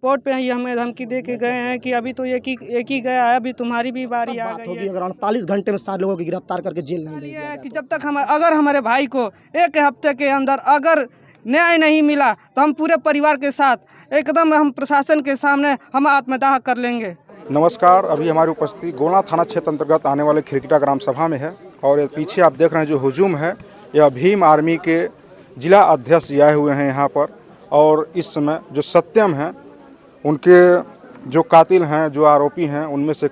Spot पे ही हमें धमकी दे के गए हैं कि अभी तो एक ही गया है, अभी तुम्हारी भी बारी आ गई है। अगर 48 घंटे में 7 लोगों को गिरफ्तार करके जेल नहीं ये है कि जब तक अगर हमारे भाई को एक हफ्ते के अंदर अगर न्याय नहीं मिला तो हम पूरे परिवार के साथ एकदम हम प्रशासन के सामने हम आत्मदाह कर लेंगे। नमस्कार, अभी हमारी उपस्थिति गोना थाना क्षेत्र अंतर्गत आने वाले खिरकिटा ग्राम सभा में है और पीछे आप देख रहे हैं जो हुजूम है यह भीम आर्मी के जिला अध्यक्ष आए हुए हैं यहाँ पर। और इस समय जो सत्यम हैं उनके जो कातिल हैं, जो आरोपी हैं, उनमें से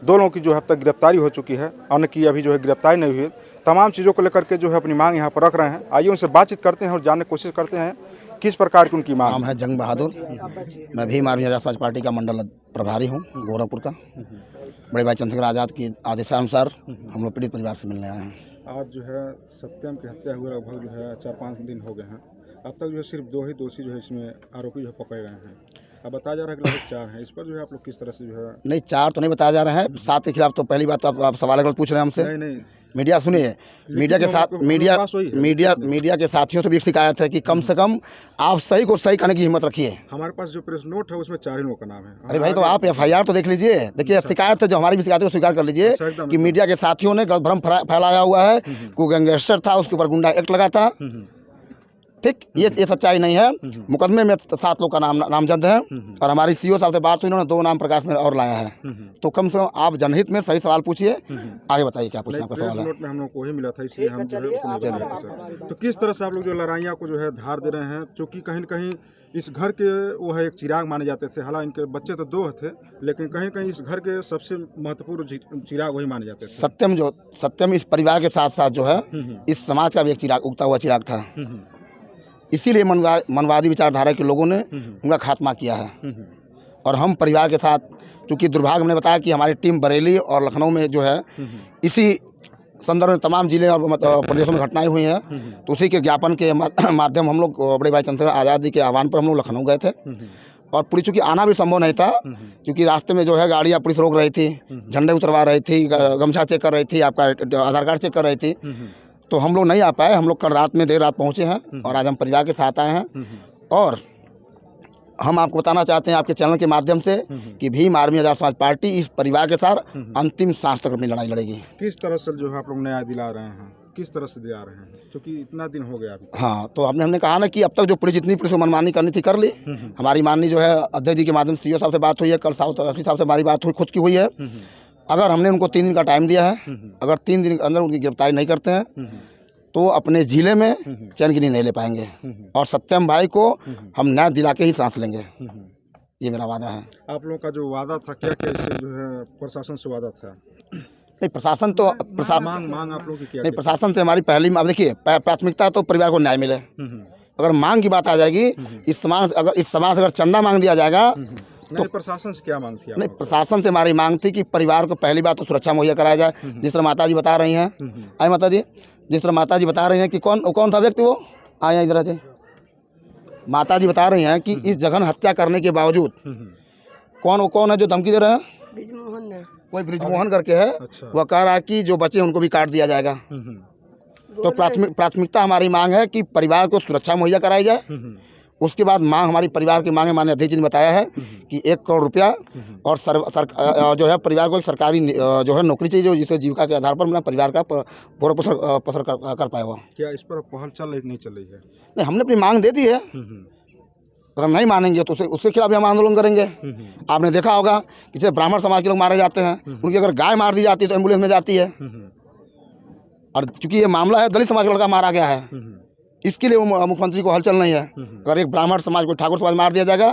2 लोगों की जो है अब तक गिरफ्तारी हो चुकी है, अन्य की अभी जो है गिरफ्तारी नहीं हुई। तमाम चीज़ों को लेकर के जो है अपनी मांग यहाँ पर रख रहे हैं। आइए उनसे बातचीत करते हैं और जानने की कोशिश करते हैं किस प्रकार की उनकी मांग। नाम है जंग बहादुर, मैं भीम आर्मी आज़ाद समाज पार्टी का मंडल प्रभारी हूँ गोरखपुर का। बड़े भाई चंद्रशेखर आज़ाद की आदेशानुसार हम लोग पीड़ित परिवार से मिलने आए हैं। आज जो है सत्यम की हत्या हुए लगभग जो है 4-5 दिन हो गए हैं। अब तक जो है सिर्फ 2 ही दोषी जो है इसमें आरोपी जो है पकड़े गए हैं। अब बताया जा रहा है कि लगभग 4 हैं। इस पर जो है आप लोग किस तरह से जो है? नहीं, 4 तो नहीं बताया जा रहा है, 7 के खिलाफ तो पहली बात तो आप सवाल गलत पूछ रहे हैं हमसे। नहीं मीडिया सुनिए, मीडिया के साथ मीडिया के साथियों से भी शिकायत है कि कम से कम आप सही को सही करने की हिम्मत रखिए। हमारे पास जो प्रेस नोट है उसमें 4 ही लोगों का नाम है। अरे भाई, तो आप FIR तो देख लीजिए। देखिए, शिकायत है जो हमारी भी शिकायत को स्वीकार कर लीजिए कि मीडिया के साथियों ने गलत भ्रम फैलाया हुआ है। कोई गैंगस्टर था, उसके ऊपर गुंडा एक्ट लगा था। ठीक, ये सच्चाई नहीं है। मुकदमे में 7 लोग का नामजद है और हमारी CO साहब से बात हुई, उन्होंने 2 नाम प्रकाश में और लाया है। तो कम से कम आप जनहित में सही सवाल पूछिए। आगे बताइए क्या पूछना आपका सवाल है। नोट में हम लोग को ही मिला था, इसलिए हम जो है तो किस तरह से आप लोग जो लड़ाइयाँ को जो है धार दे रहे हैं, क्योंकि कहीं न कहीं इस घर के वो है एक चिराग माने जाते थे। हालांकि इनके बच्चे तो 2 थे, लेकिन कहीं कहीं इस घर के सबसे महत्वपूर्ण चिराग वही माने जाते थे। सत्यम इस परिवार के साथ साथ जो है इस समाज का भी एक चिराग, उगता हुआ चिराग था। इसीलिए मनवादी विचारधारा के लोगों ने उनका खात्मा किया है। और हम परिवार के साथ, चूँकि दुर्भाग्य हमने बताया कि हमारी टीम बरेली और लखनऊ में जो है इसी संदर्भ में तमाम जिले और प्रदेशों में घटनाएं हुई हैं, तो उसी के ज्ञापन के माध्यम हम लोग बड़े भाई चंद्रशेखर आज़ाद जी के आह्वान पर हम लोग लखनऊ गए थे। और पुलिस, चूँकि आना भी संभव नहीं था, क्योंकि रास्ते में जो है गाड़ियाँ पुलिस रोक रही थी, झंडे उतरवा रही थी, गमछा चेक कर रही थी, आपका आधार कार्ड चेक कर रही थी। तो हम लोग नहीं आ पाए। हम लोग कल रात में देर रात पहुँचे हैं और आज हम परिवार के साथ आए हैं। और हम आपको बताना चाहते हैं आपके चैनल के माध्यम से कि भीम आर्मी आज़ाद समाज पार्टी इस परिवार के साथ अंतिम सांस तक अपनी लड़ाई लड़ेगी। किस तरह से जो है आप लोग न्याय दिला रहे हैं, किस तरह से दिला रहे हैं, क्योंकि इतना दिन हो गया अभी? हाँ, तो हमने कहा ना कि अब तक जो पुलिस जितनी पुलिस को मनमानी करनी थी कर ली। हमारी माननीय जो है अध्यक्ष जी के माध्यम से CO साहब से बात हुई है, कल साहब से हमारी बात हुई, खुद की हुई है। अगर हमने उनको 3 दिन का टाइम दिया है, अगर 3 दिन के अंदर उनकी गिरफ्तारी नहीं करते हैं तो अपने ज़िले में चैन की नींद नहीं ले पाएंगे। और सत्यम भाई को हम न्याय दिला के ही सांस लेंगे, ये मेरा वादा है। आप लोगों का जो वादा था, क्या क्या इससे जो है प्रशासन से वादा था? नहीं, प्रशासन तो मांग आप लोगों की क्या? नहीं, प्रशासन से हमारी पहली, अब देखिए, प्राथमिकता तो परिवार को न्याय मिले। अगर मांग की बात आ जाएगी, इस समाज अगर चंदा मांग दिया जाएगा तो प्रशासन से क्या मांग थी? नहीं, प्रशासन से हमारी मांग थी कि परिवार को पहली बात तो सुरक्षा मुहैया कराया जाए। जिस तरह माता जी बता रही हैं, आए माता जी, जिस तरह माता जी बता रही हैं कि कौन था व्यक्ति, वो आए इधर आते। माता जी बता रही हैं कि इस जघन हत्या करने के बावजूद कौन है जो धमकी दे रहे हैं? ब्रिजमोहन है, कोई ब्रिजमोहन करके है। अच्छा। वह कह रहा है कि जो बचे उनको भी काट दिया जाएगा। तो प्राथमिकता हमारी मांग है कि परिवार को सुरक्षा मुहैया कराई जाए। उसके बाद मांग, हमारी परिवार की मांग है, माननीय अध्यक्ष जी ने बताया है कि 1 करोड़ रुपया और जो है परिवार को एक सरकारी जो है नौकरी चाहिए, जो जिससे जीविका के आधार पर अपना परिवार का पूरा पोषण कर पाए। वो क्या इस पर पहल चल रही नहीं चल रही है? नहीं, हमने अपनी मांग दे दी है। अगर नहीं मानेंगे तो उसके खिलाफ भी हम आंदोलन करेंगे। आपने देखा होगा कि जैसे ब्राह्मण समाज के लोग मारे जाते हैं, उनकी अगर गाय मार दी जाती है तो एम्बुलेंस में जाती है। और चूंकि ये मामला है, दलित समाज का लड़का मारा गया है, इसके लिए वो मुख्यमंत्री को हलचल नहीं है। अगर एक ब्राह्मण समाज को, ठाकुर समाज मार दिया जाएगा,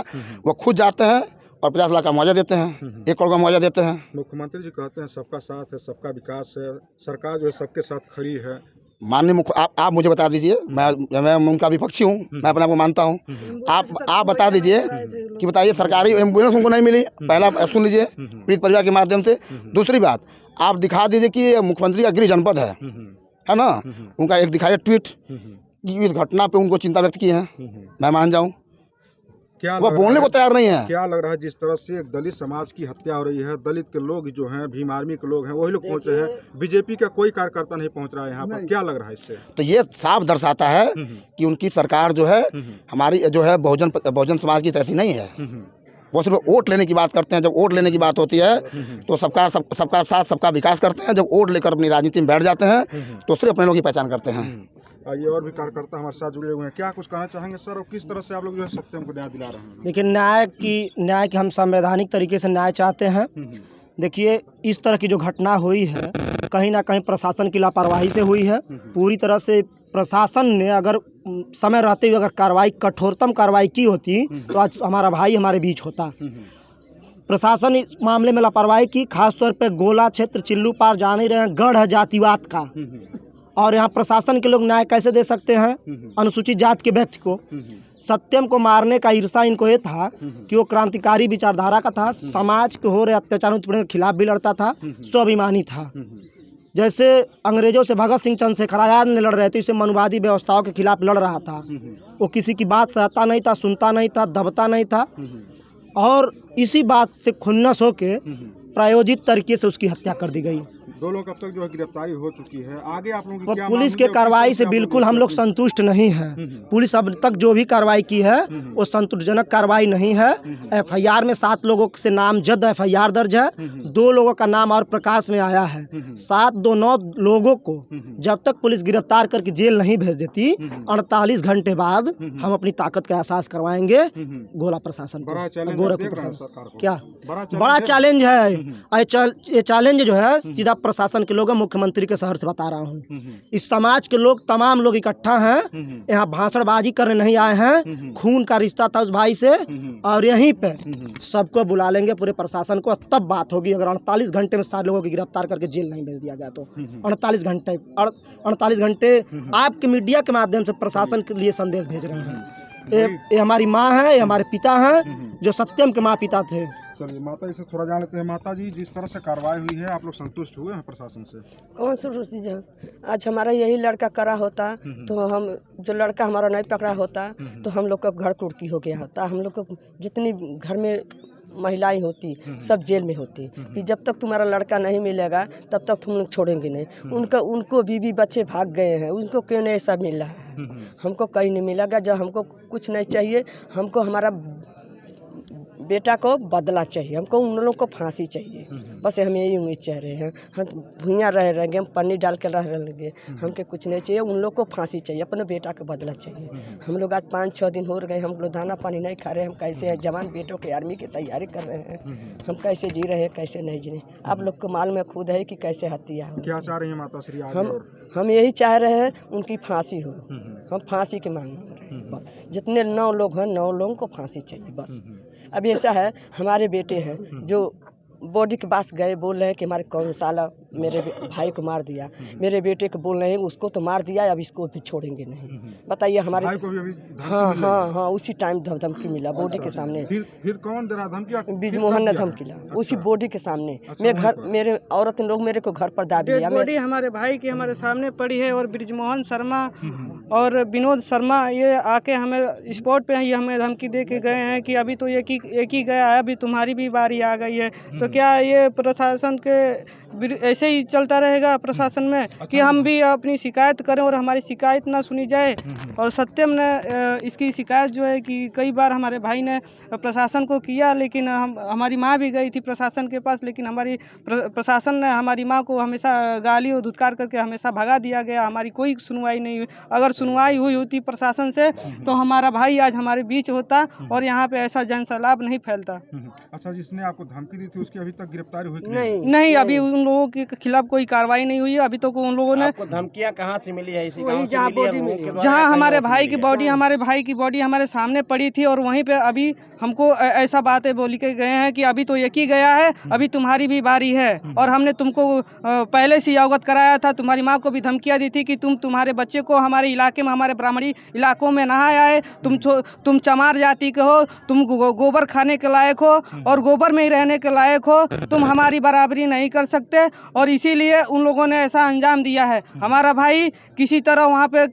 वो खुद जाते हैं और 50 लाख का मुआवजा देते हैं, 1 करोड़ का मुआवजा देते हैं। मुख्यमंत्री जी कहते हैं सबका साथ है, सबका विकास है, सरकार जो है सबके साथ खड़ी है। माननीय आप मुझे बता दीजिए, मैं उनका विपक्षी हूँ, मैं अपने आप को मानता हूँ। आप बता दीजिए कि बताइए सरकारी एम्बुलेंस उनको नहीं मिली, पहला सुन लीजिए पीड़ित परिवार के माध्यम से। दूसरी बात, आप दिखा दीजिए कि मुख्यमंत्री गृह जनपद है ना, उनका एक दिखाइए ट्वीट कि इस घटना पे उनको चिंता व्यक्त की है, मैं मान जाऊँ। क्या वो बोलने को तैयार नहीं है। क्या लग रहा है जिस तरह से एक दलित समाज की हत्या हो रही है, दलित के लोग जो हैं, भीम आर्मी के लोग हैं, वही लोग पहुंचे हैं, बीजेपी का कोई कार्यकर्ता नहीं पहुंच रहा है यहाँ पर, क्या लग रहा है इससे? तो ये साफ दर्शाता है कि उनकी सरकार जो है, हमारी जो है बहुजन समाज की तैसी नहीं है। वो सिर्फ वोट लेने की बात करते हैं। जब वोट लेने की बात होती है तो सबका साथ सबका विकास करते हैं। जब वोट लेकर अपनी राजनीति में बैठ जाते हैं तो सिर्फ अपने लोग की पहचान करते हैं। ये और भी कार्यकर्ता हमारे साथ जुड़े हुए हैं, क्या कुछ कहना चाहेंगे सर, और किस तरह से आप लोग जो है सत्यम को न्याय दिला रहे हैं? देखिए, न्याय की हम संवैधानिक तरीके से न्याय चाहते हैं। देखिए, इस तरह की जो घटना हुई है कहीं ना कहीं प्रशासन की लापरवाही से हुई है। पूरी तरह से प्रशासन ने अगर समय रहते हुए अगर कार्रवाई, कठोरतम कार्रवाई की होती तो आज हमारा भाई हमारे बीच होता। प्रशासन इस मामले में लापरवाही की, खासतौर पर गोला क्षेत्र चिल्लू पार जान ही रहे हैं, गढ़ है जातिवाद का, और यहाँ प्रशासन के लोग न्याय कैसे दे सकते हैं अनुसूचित जाति के व्यक्ति को? सत्यम को मारने का ईर्षा इनको ये था कि वो क्रांतिकारी विचारधारा का था, समाज के हो रहे अत्याचारों के खिलाफ भी लड़ता था, स्वाभिमानी था। जैसे अंग्रेजों से भगत सिंह चंद्रशेखर आजाद ने लड़ रहे थे, इसे मनुवादी व्यवस्थाओं के खिलाफ लड़ रहा था। वो किसी की बात सहता नहीं था, सुनता नहीं था, दबता नहीं था, और इसी बात से खुन्नस होके प्रायोजित तरीके से उसकी हत्या कर दी गई। 2 लोग अब तक जो है गिरफ्तारी हो चुकी है। आगे आप लोगों की और क्या पुलिस मांग के है और कार्रवाई किस से तरह आप बिल्कुल लोग हम लोग देखते हैं? संतुष्ट नहीं हैं। पुलिस अब तक जो भी कार्रवाई की है वो संतुष्टिजनक कार्रवाई नहीं है। एफआईआर में 7 लोगों से नामजद एफआईआर दर्ज है, 2 लोगों का नाम और प्रकाश में आया है। 7-2-9 लोगों को जब तक पुलिस गिरफ्तार करके जेल नहीं भेज देती, 48 घंटे बाद हम अपनी ताकत का एहसास करवाएंगे गोला प्रशासन बड़ा को, चैलेंज गोरखपुर देख रहे हैं प्रशासन। सरकार को। क्या बड़ा चैलेंज है ये चैलेंज जो है सीधा प्रशासन के लोग, मुख्यमंत्री के शहर से बता रहा हूँ। इस समाज के लोग, तमाम लोग इकट्ठा हैं, यहाँ भाषणबाजी करने नहीं आए हैं। खून का रिश्ता था उस भाई से, और यहीं पे सबको बुला लेंगे, पूरे प्रशासन को, तब बात होगी। अगर 48 घंटे में 7 लोगों की गिरफ्तार करके जेल नहीं भेज दिया गया तो 48 घंटे आपके मीडिया के माध्यम से प्रशासन के लिए संदेश भेज रहे हैं। ये हमारी माँ है, ये हमारे पिता हैं, जो सत्यम के माँ पिता थे। चलिए माता जी से थोड़ा जान लेते हैं। माता जी, जिस तरह से कार्रवाई हुई है, आप लोग संतुष्ट हुए हैं प्रशासन से? कौन सा चीज़ है? आज हमारा यही लड़का करा होता तो हम, जो लड़का हमारा नहीं पकड़ा होता तो हम लोग का घर कुर्की हो गया होता। हम लोग को जितनी घर में महिलाएं होती सब जेल में होती कि जब तक तुम्हारा लड़का नहीं मिलेगा तब तक तुम लोग छोड़ेंगे नहीं। उनको बीवी बच्चे भाग गए हैं, उनको क्यों नहीं ऐसा मिला है? हमको कहीं नहीं मिलेगा। जब हमको कुछ नहीं चाहिए, हमको हमारा बेटा को बदला चाहिए, हमको उन लोगों को फांसी चाहिए। बस हम यही उम्मीद चाह रहे हैं। हम भूया रहेंगे, हम पन्नी डाल कर रह लेंगे, हमको कुछ नहीं चाहिए। उन लोग को फांसी चाहिए, अपने बेटा को बदला चाहिए। हम लोग आज 5-6 दिन हो गए, हम लोग दाना पानी नहीं खा रहे। हम कैसे हैं, जवान बेटों के आर्मी की तैयारी कर रहे हैं, हम कैसे जी रहे हैं, कैसे नहीं जी रहे। आप लोग को मालूम है खुद है कि कैसे हत्या हो। क्या चाह रही है माता श्री आगे? हम यही चाह रहे हैं उनकी फांसी हो। हम फांसी की मांग रहे हैं बस। जितने 9 लोग हैं, 9 लोगों को फांसी चाहिए बस। अब ऐसा है, हमारे बेटे हैं जो बॉडी के पास गए, बोल रहे हैं कि हमारे कौन साला मेरे भाई को मार दिया। मेरे बेटे को बोल रहे हैं उसको तो मार दिया, अब इसको भी छोड़ेंगे नहीं। बताइए हमारे भाई को भी अभी हाँ उसी टाइम धमकी मिला बॉडी के सामने। फिर कौन दे रहा धमकी? बिजमोहन ने धमकी ला उसी बॉडी के सामने। मेरे औरत लोग मेरे को घर पर दाब दिया। बॉडी हमारे भाई की हमारे सामने पड़ी है, और ब्रिजमोहन शर्मा और विनोद शर्मा ये आके हमें स्पॉट पे ही हमें धमकी दे के गए हैं कि अभी तो एक ही गया है, अभी तुम्हारी भी बारी आ गई है। तो क्या ये प्रशासन के ऐसे ही चलता रहेगा प्रशासन में कि हम भी अपनी शिकायत करें और हमारी शिकायत ना सुनी जाए? और सत्यम ने इसकी शिकायत जो है कि कई बार हमारे भाई ने प्रशासन को किया, लेकिन हमारी माँ भी गई थी प्रशासन के पास, लेकिन हमारी प्रशासन ने हमारी माँ को हमेशा गाली और धुतकार करके हमेशा भगा दिया गया। हमारी कोई सुनवाई नहीं हुई। अगर सुनवाई हुई होती प्रशासन से तो हमारा भाई आज हमारे बीच होता और यहाँ पे ऐसा जनसैलाब नहीं फैलता। अच्छा, जिसने आपको धमकी दी थी उसकी अभी तक गिरफ्तारी हुई नहीं, अभी उन लोगों के खिलाफ कोई कार्रवाई नहीं हुई है। अभी तो उन लोगों ने धमकियाँ कहाँ से मिली है? इसी वही जहाँ बॉडी मिली, जहाँ हमारे भाई की बॉडी हमारे सामने पड़ी थी, और वहीं पे अभी हमको ऐसा बातें बोली के गए हैं कि अभी तो एक ही गया है, अभी तुम्हारी भी बारी है। और हमने तुमको पहले से अवगत कराया था, तुम्हारी माँ को भी धमकियाँ दी थी कि तुम्हारे बच्चे को हमारे इलाके में, हमारे ब्राह्मणी इलाकों में ना आए। तुम चमार जाति के हो, तुम गोबर खाने के लायक हो और गोबर में ही रहने के लायक हो, तुम हमारी बराबरी नहीं कर सकते। और इसीलिए उन लोगों ने ऐसा अंजाम दिया है। हमारा भाई किसी तरह वहाँ पे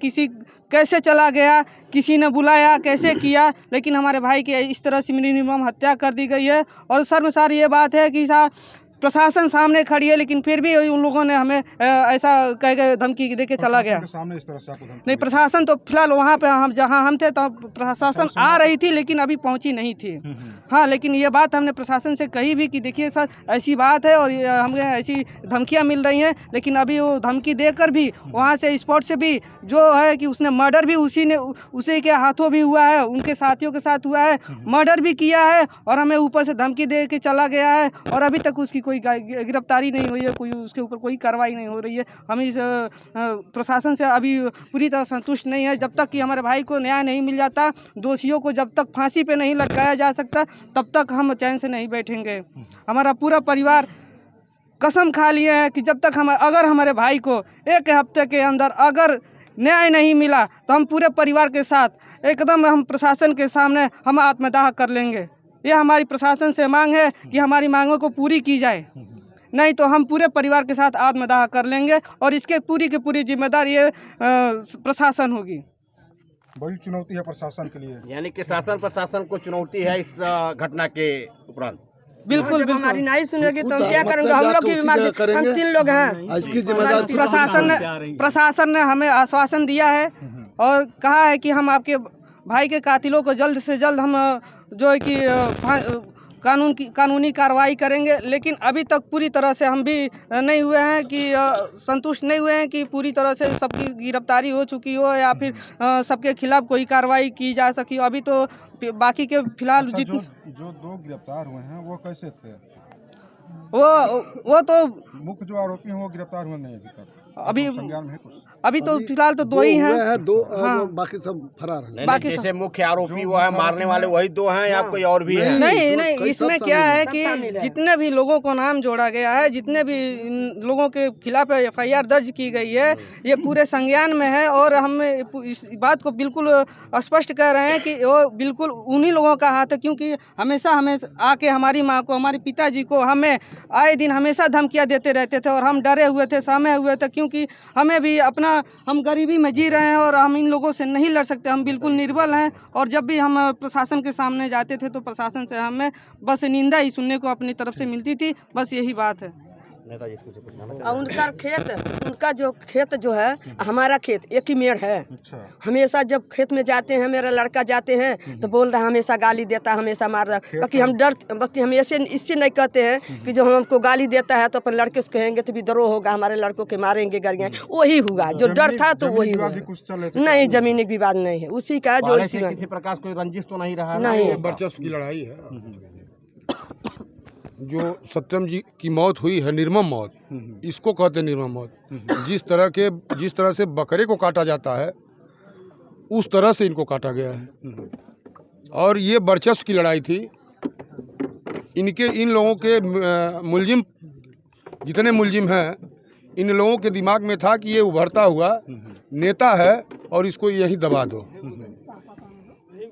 कैसे चला गया, किसी ने बुलाया, कैसे किया, लेकिन हमारे भाई की इस तरह से निर्मम हत्या कर दी गई है। और शर्मसार ये बात है कि प्रशासन सामने खड़ी है, लेकिन फिर भी उन लोगों ने हमें ऐसा कह के धमकी दे के चला गया। सामने इस तरह से आपको नहीं, प्रशासन तो फिलहाल वहाँ पे हम जहाँ हम थे तो प्रशासन आ रही थी, लेकिन अभी पहुँची नहीं थी। हाँ, लेकिन ये बात हमने प्रशासन से कही भी कि देखिए सर ऐसी बात है और हमें ऐसी धमकियाँ मिल रही हैं, लेकिन अभी वो धमकी देकर भी वहाँ से स्पॉट से भी जो है कि उसने मर्डर भी उसी के हाथों भी हुआ है, उनके साथियों के साथ हुआ है, मर्डर भी किया है और हमें ऊपर से धमकी दे के चला गया है और अभी तक उसकी कोई गिरफ्तारी नहीं हुई है, कोई उसके ऊपर कोई कार्रवाई नहीं हो रही है। हम इस प्रशासन से अभी पूरी तरह संतुष्ट नहीं है। जब तक कि हमारे भाई को न्याय नहीं मिल जाता, दोषियों को जब तक फांसी पे नहीं लटकाया जा सकता, तब तक हम चैन से नहीं बैठेंगे। हमारा पूरा परिवार कसम खा लिए हैं कि जब तक अगर हमारे भाई को एक हफ्ते के अंदर अगर न्याय नहीं मिला तो हम पूरे परिवार के साथ एकदम हम प्रशासन के सामने हम आत्मदाह कर लेंगे। ये हमारी प्रशासन से मांग है कि हमारी मांगों को पूरी की जाए, नहीं तो हम पूरे परिवार के साथ आत्मदाह कर लेंगे और इसके पूरी की पूरी जिम्मेदार ये प्रशासन होगी। बड़ी चुनौती है प्रशासन के लिए, यानी कि शासन प्रशासन को चुनौती है इस घटना के उपरांत। बिल्कुल बिल्कुल, हमारी नहीं सुनेगी तो हम क्या करेंगे? हम लोग की बीमारी, हम 3 लोग हैं। इसकी जिम्मेदारी प्रशासन ने हमें आश्वासन दिया है और कहा है कि हम आपके भाई के कातिलों को जल्द से जल्द हम जो है कि कानूनी कार्रवाई करेंगे, लेकिन अभी तक पूरी तरह से हम भी नहीं हुए हैं कि संतुष्ट नहीं हुए हैं कि पूरी तरह से सबकी गिरफ्तारी हो चुकी हो या फिर सबके खिलाफ कोई कार्रवाई की जा सकी हो। अभी तो बाकी के फिलहाल अच्छा, जितने जो 2 गिरफ्तार हुए हैं वो कैसे थे? वो तो मुख्य जो आरोपी हैं वो गिरफ्तार हुए नहीं है अभी संज्ञान में है कुछ? अभी तो फिलहाल तो 2 ही हैं। हाँ, बाकी सब फरार हैं। बाकी जैसे मुख्य आरोपी वो है, मारने वाले वही 2 हैं या कोई और भी है? नहीं, इसमें क्या है कि जितने भी लोगों को नाम जोड़ा गया है, जितने भी लोगों के खिलाफ FIR दर्ज की गई है, ये पूरे संज्ञान में है और हम इस बात को बिल्कुल स्पष्ट कह रहे हैं कि वो बिल्कुल उन्हीं लोगों का हाथ है, क्योंकि हमेशा हमें आके हमारी माँ को, हमारे पिताजी को हमें आए दिन हमेशा धमकियाँ देते रहते थे और हम डरे हुए थे, सहमे हुए थे, क्योंकि हमें भी हम गरीबी में जी रहे हैं और हम इन लोगों से नहीं लड़ सकते, हम बिल्कुल निर्बल हैं। और जब भी हम प्रशासन के सामने जाते थे तो प्रशासन से हमें बस निंदा ही सुनने को अपनी तरफ से मिलती थी, बस यही बात है। उनका जो खेत जो है, हमारा खेत एक ही मेड़ है। हमेशा जब खेत में जाते हैं, मेरा लड़का जाते हैं तो बोल रहा है, हमेशा गाली देता है, हमेशा मार रहा है। बाकी हम ऐसे इससे नहीं कहते हैं कि जो हमको गाली देता है तो अपन लड़के से कहेंगे तो विद्रोह होगा, हमारे लड़कों के मारेंगे गरियाँ, वही हुआ जो डर था तो वही हुआ। नहीं, जमीनी विवाद नहीं है, उसी का जो किसी प्रकार कोई रंजिश तो नहीं रहा? नहीं, वर्चस्व की लड़ाई है। जो सत्यम जी की मौत हुई है, निर्मम मौत, इसको कहते हैं निर्मम मौत। जिस तरह से बकरे को काटा जाता है उस तरह से इनको काटा गया है और ये वर्चस्व की लड़ाई थी। इन लोगों के मुलजिम, जितने मुलजिम हैं, इन लोगों के दिमाग में था कि ये उभरता हुआ नेता है और इसको यही दबा दो।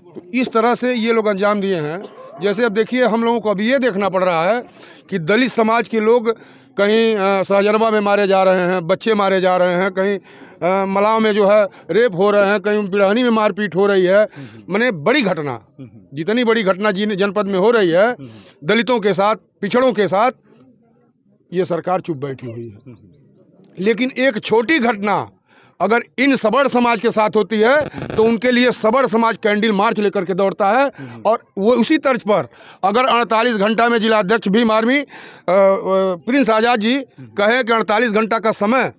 तो इस तरह से ये लोग अंजाम दिए हैं। जैसे अब देखिए, हम लोगों को अभी ये देखना पड़ रहा है कि दलित समाज के लोग कहीं सहजनवा में मारे जा रहे हैं, बच्चे मारे जा रहे हैं, कहीं मलाव में जो है रेप हो रहे हैं, कहीं बिरहनी में मारपीट हो रही है। माने बड़ी घटना, जितनी बड़ी घटना जनपद में हो रही है दलितों के साथ, पिछड़ों के साथ, ये सरकार चुप बैठी हुई है। लेकिन एक छोटी घटना अगर इन सबड़ समाज के साथ होती है तो उनके लिए सबड़ समाज कैंडल मार्च लेकर के दौड़ता है। और वो उसी तर्ज पर अगर 48 घंटा में जिला अध्यक्ष भीम आर्मी प्रिंस आज़ाद जी कहे कि 48 घंटा का समय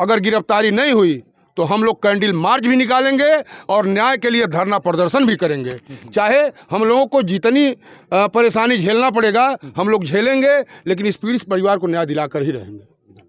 अगर गिरफ्तारी नहीं हुई तो हम लोग कैंडल मार्च भी निकालेंगे और न्याय के लिए धरना प्रदर्शन भी करेंगे। चाहे हम लोगों को जितनी परेशानी झेलना पड़ेगा हम लोग झेलेंगे, लेकिन इस पीड़ित परिवार को न्याय दिलाकर ही रहेंगे।